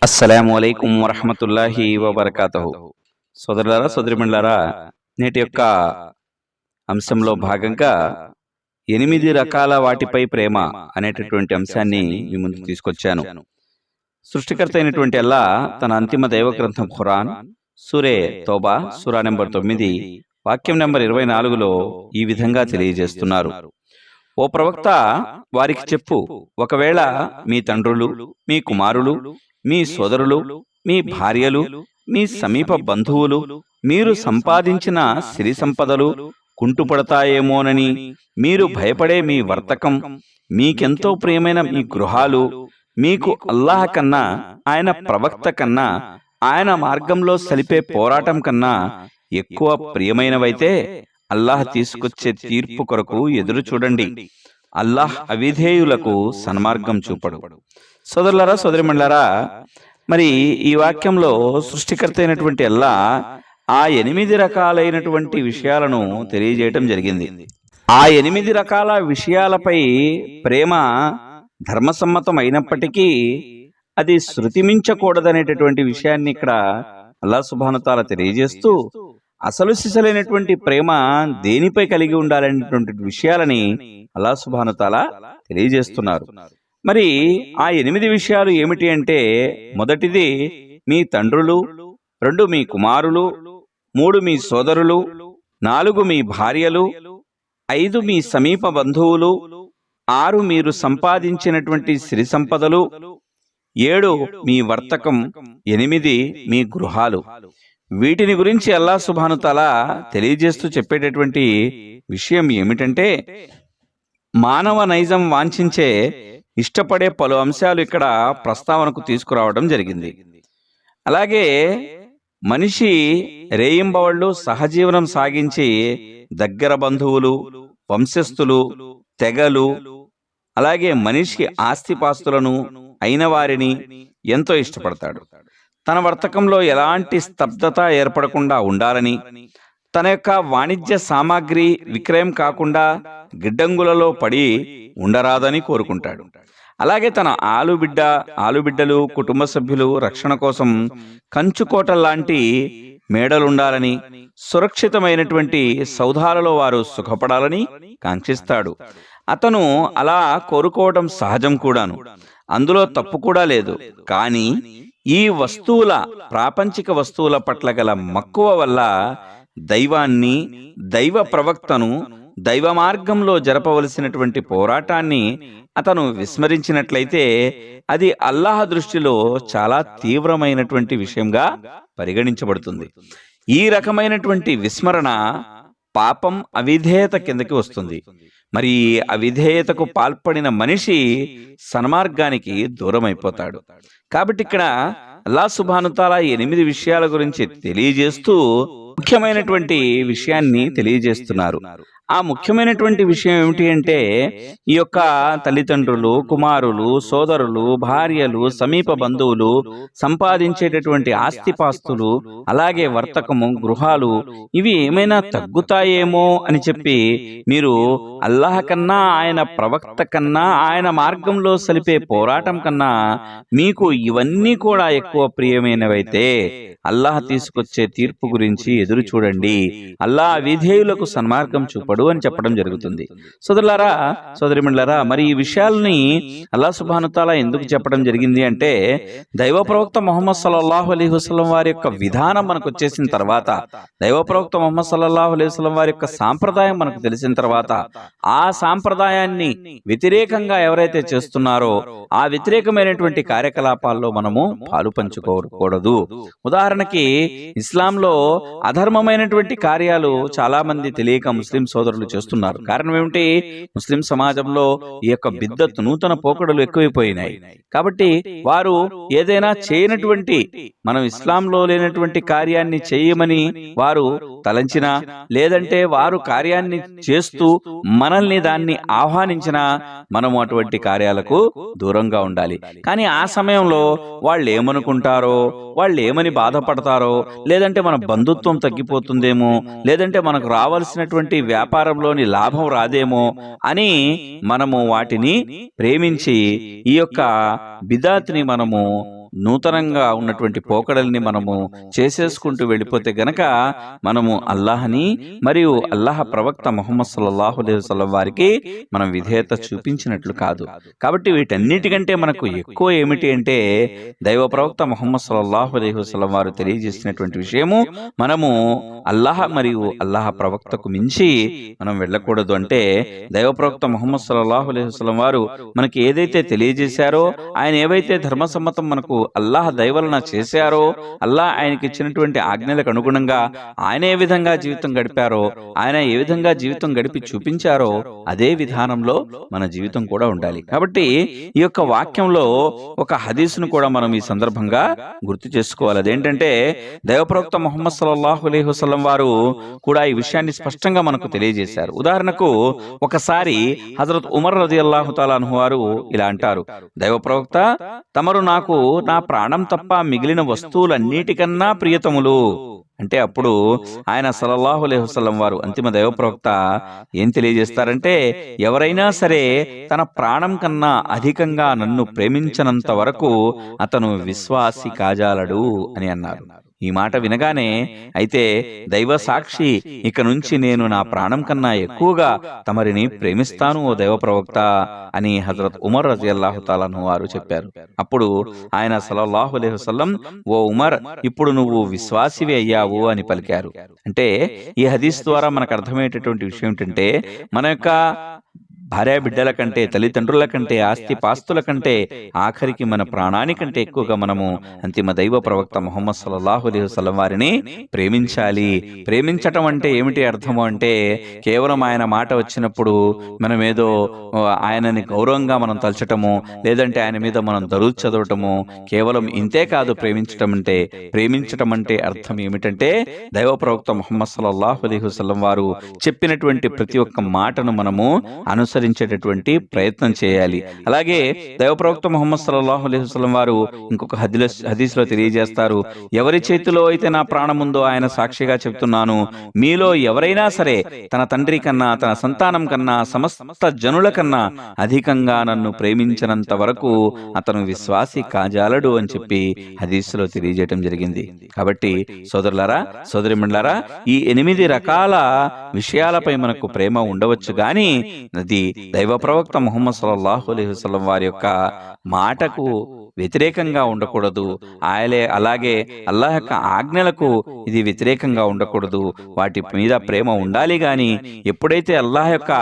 అస్సలాము అలైకుం వరహమతుల్లాహి వబర్కాతహు. సోదరులారా, సోదరిమణులారా, నేటి యొక్క అంశంలో భాగంగా 8 రకాల వాటిపై ప్రేమ అనేటటువంటి అంశాన్ని మీ ముందుకు తీసుకొచ్చాను. సృష్టికర్త అయినటువంటి అల్లాహ్ తన అంతిమ దైవ గ్రంథం ఖురాన్ సూరే తౌబా సూరా నెంబర్ 9 వాక్యం నెంబర్ 24లో ఈ విధంగా తెలియజేస్తున్నారు: ఓ ప్రవక్త, వారికి చెప్పు, ఒకవేళ మీ తండ్రులు, మీ కుమారులు, మీ సోదరులు, మీ భార్యలు, మీ సమీప బంధువులు, మీరు సంపాదించిన సిరి సంపదలు కుంటుపడతాయేమోనని మీరు భయపడే మీ వర్తకం, మీకెంతో ప్రియమైన మీ గృహాలు, మీకు అల్లాహ్ కన్నా, ఆయన ప్రవక్త కన్నా, ఆయన మార్గంలో సలిపే పోరాటం కన్నా ఎక్కువ ప్రియమైనవైతే అల్లాహ్ తీసుకొచ్చే తీర్పు కొరకు ఎదురు చూడండి. అల్లాహ్ అవిధేయులకు సన్మార్గం చూపడు. సోదరులారా, సోదరిమణులారా, మరి ఈ వాక్యంలో సృష్టికర్త అయినటువంటి అల్లాహ్ ఆ 8 రకాలైనటువంటి విషయాలను తెలియజేయటం జరిగింది. ఆ 8 రకాల విషయాలపై ప్రేమ ధర్మసమ్మతం అయినప్పటికీ అది శృతిమించకూడదనేటటువంటి విషయాన్ని ఇక్కడ అల్లాహ్ సుబ్హానహు వ తఆలా తెలియజేస్తూ, అసలు సిసలైనటువంటి ప్రేమ దేనిపై కలిగి ఉండాలనేటువంటి విషయాలని అల్లాహ్ సుబ్హానహు వ తఆలా తెలియజేస్తున్నారు. మరి ఆ 8 విషయాలు ఏమిటి అంటే, మొదటిది మీ తండ్రులు, 2 మీ కుమారులు, 3 మీ సోదరులు, 4 మీ భార్యలు, 5 మీ సమీప బంధువులు, 6 మీరు సంపాదించినటువంటి సిరి సంపదలు, 7 మీ వర్తకం, 8 మీ గృహాలు. వీటిని గురించి అల్లాహ్ సుబ్హానహు వ తఆలా తెలియజేస్తూ చెప్పేటటువంటి విషయం ఏమిటంటే, మానవ నైజం వాంఛించే, ఇష్టపడే పలు అంశాలు ఇక్కడ ప్రస్తావనకు తీసుకురావడం జరిగింది. అలాగే మనిషి రేయింబవళ్ళు సహజీవనం సాగించి దగ్గర బంధువులు, వంశస్థులు, తెగలు, అలాగే మనిషి ఆస్తిపాస్తులను అయిన వారిని ఎంతో ఇష్టపడతాడు. తన వర్తకంలో ఎలాంటి స్తబ్దత ఏర్పడకుండా ఉండాలని, తన యొక్క వాణిజ్య సామాగ్రి విక్రయం కాకుండా గిడ్డంగులలో పడి ఉండరాదని కోరుకుంటాడు. అలాగే తన ఆలుబిడ్డలు, కుటుంబ సభ్యులు రక్షణ కోసం కంచుకోటల్లాంటి మేడలుండాలని, సురక్షితమైనటువంటి సౌధాలలో వారు సుఖపడాలని కాంక్షిస్తాడు. అతను అలా కోరుకోవడం సహజం కూడాను, అందులో తప్పు కూడా లేదు. కానీ ఈ వస్తువుల, ప్రాపంచిక వస్తువుల పట్ల గల మక్కువ వల్ల దైవాన్ని, దైవ ప్రవక్తను, దైవ మార్గంలో జరపవలసినటువంటి పోరాటాన్ని అతను విస్మరించినట్లయితే అది అల్లాహ్ దృష్టిలో చాలా తీవ్రమైనటువంటి విషయంగా పరిగణించబడుతుంది. ఈ రకమైనటువంటి విస్మరణ పాపం, అవిధేయత కిందకి వస్తుంది. మరి అవిధేయతకు పాల్పడిన మనిషి సన్మార్గానికి దూరమైపోతాడు. కాబట్టి ఇక్కడ అల్లాహ్ సుబ్హానహు వ తఆలా 8 విషయాల గురించి తెలియజేస్తూ ముఖ్యమైనటువంటి విషయాన్ని తెలియజేస్తున్నారు. ఆ ముఖ్యమైనటువంటి విషయం ఏమిటి అంటే, ఈ యొక్క తల్లిదండ్రులు, కుమారులు, సోదరులు, భార్యలు, సమీప బంధువులు, సంపాదించేటటువంటి ఆస్తిపాస్తులు, అలాగే వర్తకము, గృహాలు, ఇవి ఏమైనా తగ్గుతాయేమో అని చెప్పి మీరు అల్లాహ్ కన్నా, ఆయన ప్రవక్త కన్నా, ఆయన మార్గంలో సలిపే పోరాటం కన్నా మీకు ఇవన్నీ కూడా ఎక్కువ ప్రియమైనవైతే అల్లాహ్ తీసుకొచ్చే తీర్పు గురించి ఎదురు చూడండి. అల్లాహ్ విధేయులకు సన్మార్గం చూపడు అని చెప్పడం జరుగుతుంది. సోదరులారా, సోదరిమణులారా, మరి ఈ విషయాల్ని అల్లాహ్ సుబ్హానహు వ తఆలా ఎందుకు చెప్పడం జరిగింది అంటే, దైవ ప్రవక్త ముహమ్మద్ సల్లల్లాహు అలైహి వసల్లం వారి యొక్క విధానం మనకు వచ్చేసిన తర్వాత, దైవ ప్రవక్త ముహమ్మద్ సల్లల్లాహు అలైహి వసల్లం వారి యొక్క సాంప్రదాయం మనకు తెలిసిన తర్వాత, ఆ సాంప్రదాయాన్ని వ్యతిరేకంగా ఎవరైతే చేస్తున్నారో ఆ వ్యతిరేకమైనటువంటి కార్యకలాపాల్లో మనము పాలు పంచుకోకూడదు. ఉదాహరణకి, ఇస్లాంలో అధర్మమైనటువంటి కార్యాలు చాలా మంది తెలియక ముస్లిం సోదరులు చేస్తున్నారు. కారణం ఏమిటి? ముస్లిం సమాజంలో ఈ యొక్క బిద్దత్, నూతన పోకడలు ఎక్కువైపోయినాయి. కాబట్టి వారు ఏదైనా చేయనటువంటి, మనం ఇస్లాంలో లేనటువంటి కార్యాన్ని చేయమని వారు తలంచినా, లేదంటే వారు కార్యాన్ని చేస్తూ మనల్ని దాన్ని ఆహ్వానించినా మనము అటువంటి కార్యాలకు దూరంగా ఉండాలి. కానీ ఆ సమయంలో వాళ్ళు ఏమనుకుంటారో, వాళ్ళు ఏమని బాధపడతారో, లేదంటే మన బంధుత్వం తగ్గిపోతుందేమో, లేదంటే మనకు రావాల్సినటువంటి వ్యాపారంలోని లాభం రాదేమో అని మనము వాటిని ప్రేమించి ఈ యొక్క బిదాత్ని మనము నూతనంగా ఉన్నటువంటి పోకడల్ని మనము చేసేసుకుంటూ వెళ్ళిపోతే గనక మనము అల్లాహని మరియు అల్లాహ్ ప్రవక్త ముహమ్మద్ సల్లల్లాహు అలైహి వసల్లం వారికి మనం విధేయత చూపించినట్లు కాదు. కాబట్టి వీటన్నిటికంటే మనకు ఎక్కువ ఏమిటి అంటే దైవ ప్రవక్త ముహమ్మద్ సల్లల్లాహు అలైహి వసల్లం వారు తెలియజేసినటువంటి విషయము మనము అల్లాహ్ మరియు అల్లాహ్ ప్రవక్తకు మించి మనం వెళ్ళకూడదు. అంటే దైవ ప్రవక్త ముహమ్మద్ సల్లల్లాహు అలైహి వసల్లం వారు మనకి ఏదైతే తెలియజేశారో, ఆయన ఏవైతే ధర్మసమ్మతం మనకు అల్లాహ్ దయవలన చేశారో, అల్లాహ్ ఆయనకి ఇచ్చినటువంటి ఆజ్ఞలకు అనుగుణంగా ఆయన ఏ విధంగా జీవితం గడిపారో, ఆయన ఏ విధంగా జీవితం గడిపి చూపించారో అదే విధానంలో మన జీవితం కూడా ఉండాలి. కాబట్టి ఈ యొక్క వాక్యంలో ఒక హదీసును కూడా మనం ఈ సందర్భంగా గుర్తు చేసుకోవాలి. అదేంటంటే దైవప్రవక్త ముహమ్మద్ సల్లల్లాహు అలైహి వసల్లం వారు కూడా ఈ విషయాన్ని స్పష్టంగా మనకు తెలియజేశారు. ఉదాహరణకు ఒకసారి హజరత్ ఉమర్ రజియల్లాహు తాలా అన్హు వారు ఇలా అంటారు, దైవప్రవక్త తమరు నాకు నా ప్రాణం తప్ప మిగిలిన వస్తువులన్నిటికన్నా ప్రియతములు. అంటే అప్పుడు ఆయన సల్లల్లాహు అలైహి వసల్లం వారు అంతిమ దైవ ప్రవక్త ఏం తెలియజేస్తారంటే, ఎవరైనా సరే తన ప్రాణం కన్నా అధికంగా నన్ను ప్రేమించనంత వరకు అతను విశ్వాసి కాజాలడు అని అన్నారు. ఈ మాట వినగానే అయితే దైవ సాక్షి, ఇక నుంచి నేను నా ప్రాణం కన్నా ఎక్కువగా తమరిని ప్రేమిస్తాను ఓ దైవ ప్రవక్త అని హజరత్ ఉమర్ రజియల్లాహు తాలా అన్హు వారు చెప్పారు. అప్పుడు ఆయన సల్లల్లాహు అలైహి వసల్లం, ఓ ఉమర్, ఇప్పుడు నువ్వు విశ్వాసివి అయ్యావు అని పలికారు. అంటే ఈ హదీస్ ద్వారా మనకు అర్థమయ్యేటటువంటి విషయం ఏంటంటే, మన యొక్క భార్య బిడ్డల కంటే, తల్లిదండ్రుల కంటే, ఆస్తి పాస్తుల కంటే, ఆఖరికి మన ప్రాణానికంటే ఎక్కువగా మనము అంతిమ దైవ ప్రవక్త ముహమ్మద్ సల్లల్లాహు అలైహి వసల్లం వారిని ప్రేమించాలి. ప్రేమించటం అంటే ఏమిటి అర్థము అంటే, కేవలం ఆయన మాట వచ్చినప్పుడు మనం ఏదో ఆయనని గౌరవంగా మనం తలచటము, లేదంటే ఆయన మీద మనం దరూద్ చదవటము, కేవలం ఇంతే కాదు. ప్రేమించటం అంటే అర్థం ఏమిటంటే, దైవ ప్రవక్త ముహమ్మద్ సల్లల్లాహు అలైహి వసల్లం వారు చెప్పినటువంటి ప్రతి ఒక్క మాటను మనము అనుసరించేటటువంటి ప్రయత్నం చేయాలి. అలాగే దైవ ప్రవక్త ముహమ్మద్ సల్లల్లాహు అలైహి వసల్లం వారు ఇంకొక హదీస్లో తెలియజేస్తారు, ఎవరి చేతిలో అయితే నా ప్రాణం ఉందో ఆయన సాక్షిగా చెప్తున్నాను, మీలో ఎవరైనా సరే తన తండ్రి కన్నా, తన సంతానం కన్నా, సమస్త జనుల కన్నా అధికంగా నన్ను ప్రేమించినంత వరకు అతను విశ్వాసి కాజాలడు అని చెప్పి హదీస్లో తెలియజేయటం జరిగింది. కాబట్టి సోదరులారా, సోదరిమణులారా, ఈ 8 రకాల విషయాలపై మనకు ప్రేమ ఉండవచ్చు గాని అది దైవ ప్రవక్త ముహమ్మద్ సల్లల్లాహు అలైహి వసల్లం వారి యొక్క మాటకు వ్యతిరేకంగా ఉండకూడదు. అలాగే అల్లాహ్ యొక్క ఆజ్ఞలకు ఇది వ్యతిరేకంగా ఉండకూడదు. వాటి మీద ప్రేమ ఉండాలి గాని ఎప్పుడైతే అల్లాహ్ యొక్క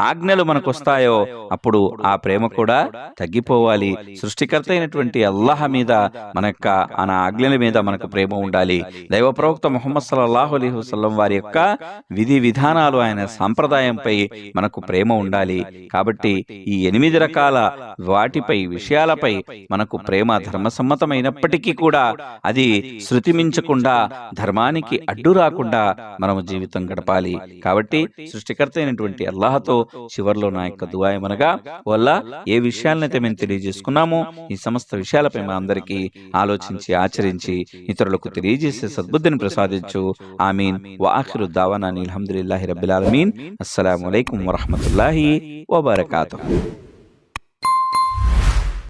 ఆజ్ఞలు మనకు వస్తాయో అప్పుడు ఆ ప్రేమ కూడా తగ్గిపోవాలి. సృష్టికర్త అయినటువంటి అల్లాహ్ మీద మన యొక్క ఆజ్ఞల మీద మనకు ప్రేమ ఉండాలి. దైవ ప్రవక్త ముహమ్మద్ సల్లల్లాహు అలైహి వసల్లం వారి యొక్క విధి విధానాలు, ఆయన సాంప్రదాయంపై మనకు ప్రేమ ఉండాలి. కాబట్టి ఈ 8 రకాల వాటిపై, విషయాలపై మనకు ప్రేమ ధర్మసమ్మతమైనప్పటికీ కూడా అది శృతి మించకుండా, ధర్మానికి అడ్డు రాకుండా మనము జీవితం గడపాలి. కాబట్టి సృష్టికర్త అయినటువంటి అల్లాహతో చివర్లో నా యొక్క దుఆ ఏమనగా, వల్ల ఏ విషయాలనైతే మేము తెలియజేసుకున్నామో ఈ సమస్త విషయాలపై మా అందరికీ ఆలోచించి, ఆచరించి ఇతరులకు తెలియజేసే సద్బుద్ధిని ప్రసాదించు. ఆమీన్. వ ఆఖిరు దావానా అల్హమ్దులిల్లాహి రబ్బిల్ ఆలమీన్. అస్సలాము అలైకుం వరహ్మతుల్లాహి వబరకాతుహు.